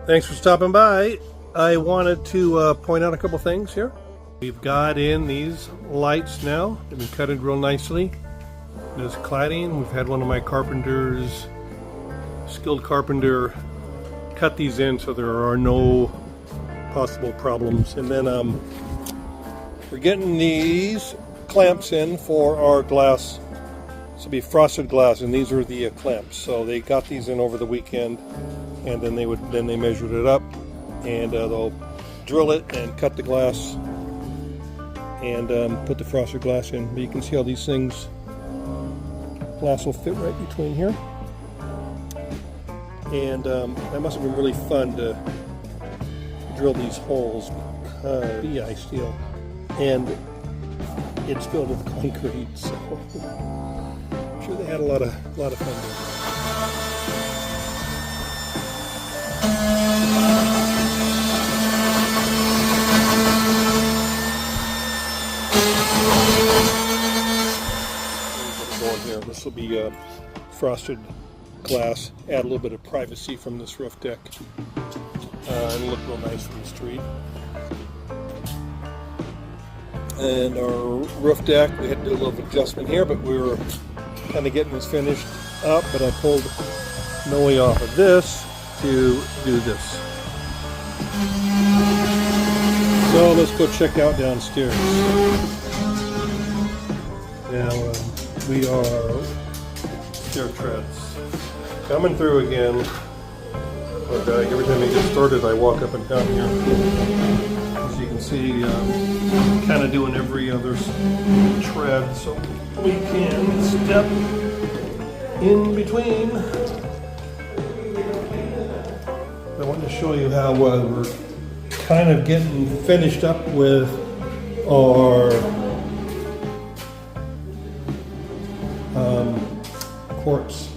Thanks for stopping by. I wanted to point out a couple things here. We've got in these lights now. They've been cutted real nicely. There's cladding. We've had one of my carpenters, skilled carpenter, cut these in so there are no possible problems. And then we're getting these clamps in for our glass. This will be frosted glass, and these are the clamps. So they got these in over the weekend, and then they measured it up, and they'll drill it and cut the glass and put the frosted glass in. But you can see how these things, glass will fit right between here. And that must have been really fun to drill these holes because PI steel, and it's filled with concrete. So I'm sure they had a lot of fun doing it. Here. This will be frosted glass, add a little bit of privacy from this roof deck, and look real nice from the street. And our roof deck, we had to do a little adjustment here, but we were kind of getting this finished up, but I pulled Noe off of this to do this. So let's go check out downstairs. Now, we are stair treads coming through again, but every time I get started I walk up and down here. As you can see, kind of doing every other tread so we can step in between. I want to show you how we're kind of getting finished up with our quartz.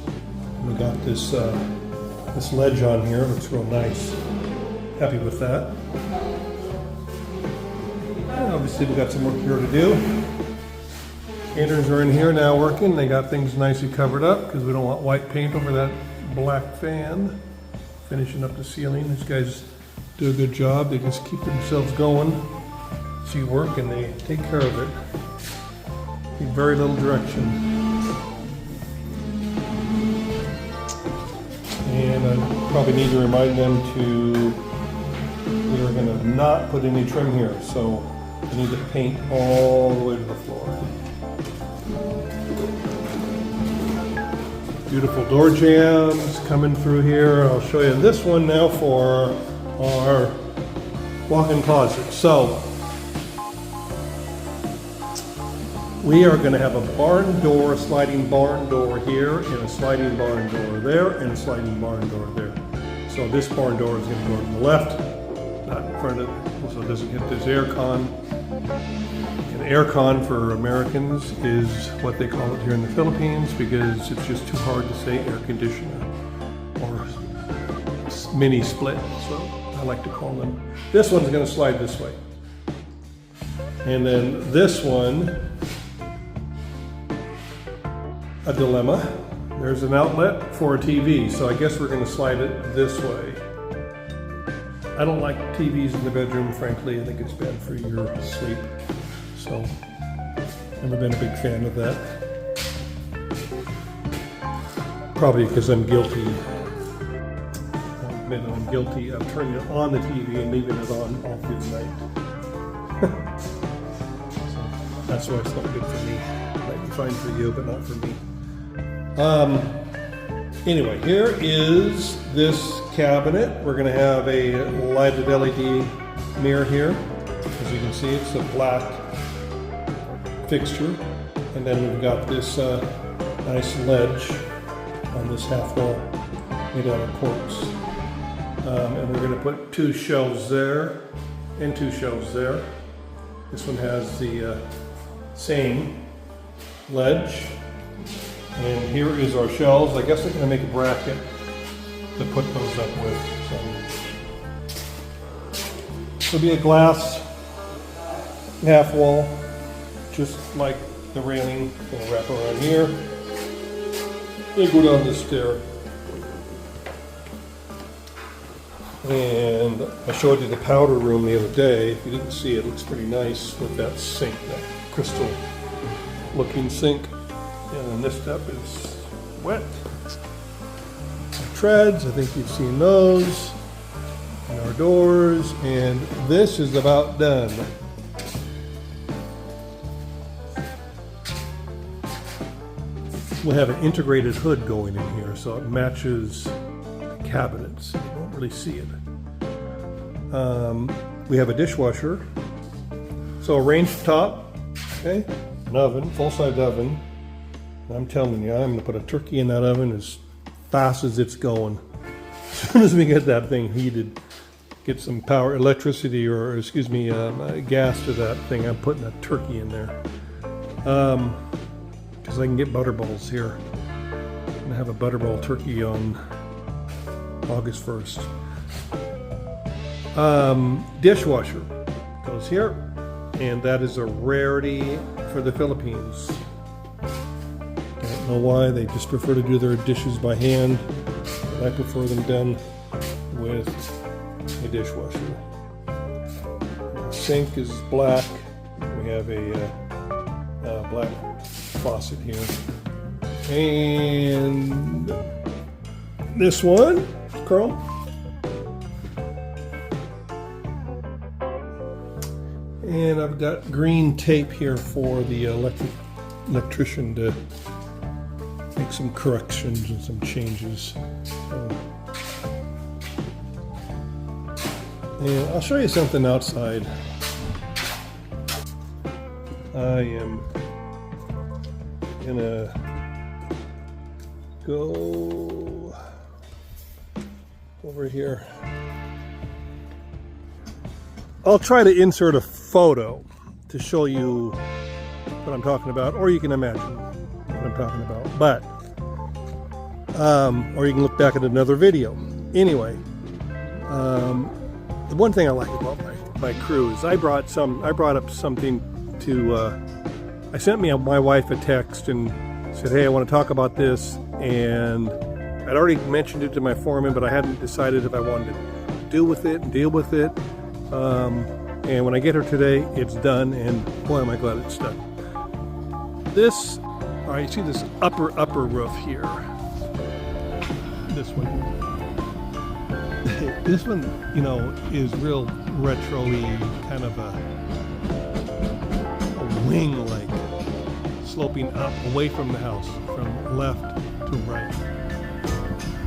We got this this ledge on here. Looks real nice. Happy with that. And obviously we got some work here to do. Painters are in here now working. They got things nicely covered up because we don't want white paint over that black fan. Finishing up the ceiling. These guys do a good job. They just keep themselves going. See work and they take care of it. Need very little direction. And I probably need to remind them we are going to not put any trim here, so we need to paint all the way to the floor. Beautiful door jambs coming through here. I'll show you this one now for our walk-in closet. So we are going to have a barn door, sliding barn door here, and a sliding barn door there, and a sliding barn door there. So this barn door is going to go to the left, not in front of it, so it doesn't hit this air con. And air con for Americans is what they call it here in the Philippines because it's just too hard to say air conditioner or mini split, so I like to call them. This one's going to slide this way. And then this one, a dilemma. There's an outlet for a TV, so I guess we're going to slide it this way. I don't like TVs in the bedroom, frankly. I think it's bad for your sleep. So, never been a big fan of that. Probably because I'm guilty. I'll admit I'm guilty of turning it on the TV and leaving it on all through the night. So, that's why it's not good for me. It might be fine for you, but not for me. Anyway, here is this cabinet. We're going to have a lighted LED mirror here. As you can see, it's a black fixture. And then we've got this nice ledge on this half wall made out of quartz. And we're going to put two shelves there and two shelves there. This one has the same ledge. And here is our shelves. I guess I'm going to make a bracket to put those up with. So it'll be a glass half wall, just like the railing. Gonna wrap around here. Then go down this stair. And I showed you the powder room the other day. If you didn't see it, it looks pretty nice with that sink, that crystal looking sink. And then this stuff is wet. Treads, I think you've seen those. And our doors, and this is about done. We'll have an integrated hood going in here, so it matches the cabinets. You won't really see it. We have a dishwasher. So a range top, okay, an oven, full-size oven. And I'm telling you, I'm gonna put a turkey in that oven as fast as it's going. As soon as we get that thing heated, get some power, electricity, or excuse me, gas to that thing, I'm putting a turkey in there. Because I can get butterballs here. I'm gonna have a butterball turkey on August 1st. Dishwasher goes here, and that is a rarity for the Philippines. Don't know why, they just prefer to do their dishes by hand. I prefer them done with a dishwasher. The sink is black. We have a black faucet here. And this one, chrome. And I've got green tape here for the electrician to make some corrections and some changes. And I'll show you something outside. I am gonna go over here. I'll try to insert a photo to show you what I'm talking about, or you can imagine what I'm talking about, but or you can look back at another video. Anyway, the one thing I like about my crew is I brought up something to I sent my wife a text and said, hey, I want to talk about this, and I'd already mentioned it to my foreman, but I hadn't decided if I wanted to deal with it. And when I get her today, it's done, and boy, am I glad it's done. This, all right, you see this upper roof here. This one. This one, you know, is real retro-y, kind of a wing-like, sloping up away from the house, from left to right.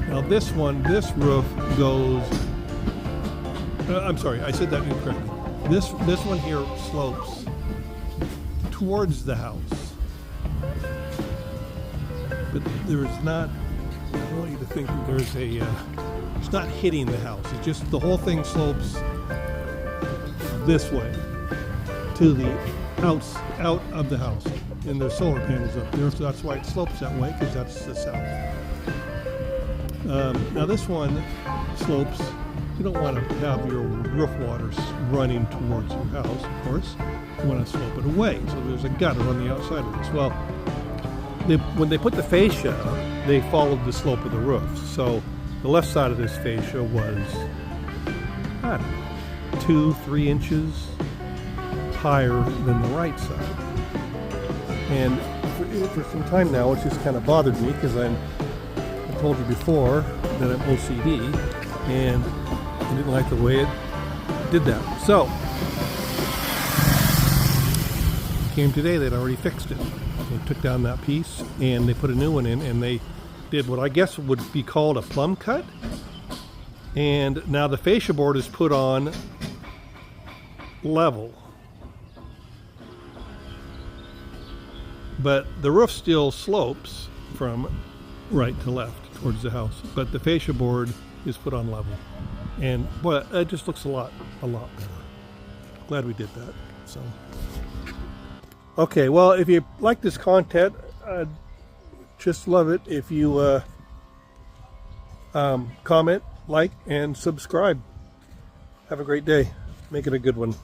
Now this roof goes, I'm sorry, I said that incorrectly. This one here slopes towards the house. But there's not, I want you to think there's it's not hitting the house. It's just the whole thing slopes this way to the out of the house. And there's solar panels up there, so that's why it slopes that way, because that's the south. Now this one slopes. You don't want to have your roof water running towards your house, of course. You want to slope it away, so there's a gutter on the outside of this. Well, when they put the fascia, they followed the slope of the roof. So the left side of this fascia was, I don't know, 2-3 inches higher than the right side. And for some time now, it's just kind of bothered me because I told you before that I'm OCD, and I didn't like the way it did that. So, came today, they'd already fixed it. They took down that piece and they put a new one in, and they did what I guess would be called a plumb cut. And now the fascia board is put on level. But the roof still slopes from right to left towards the house, but the fascia board is put on level. And boy, it just looks a lot better. Glad we did that. So, okay, well, if you like this content, I'd just love it if you comment, like, and subscribe. Have a great day. Make it a good one.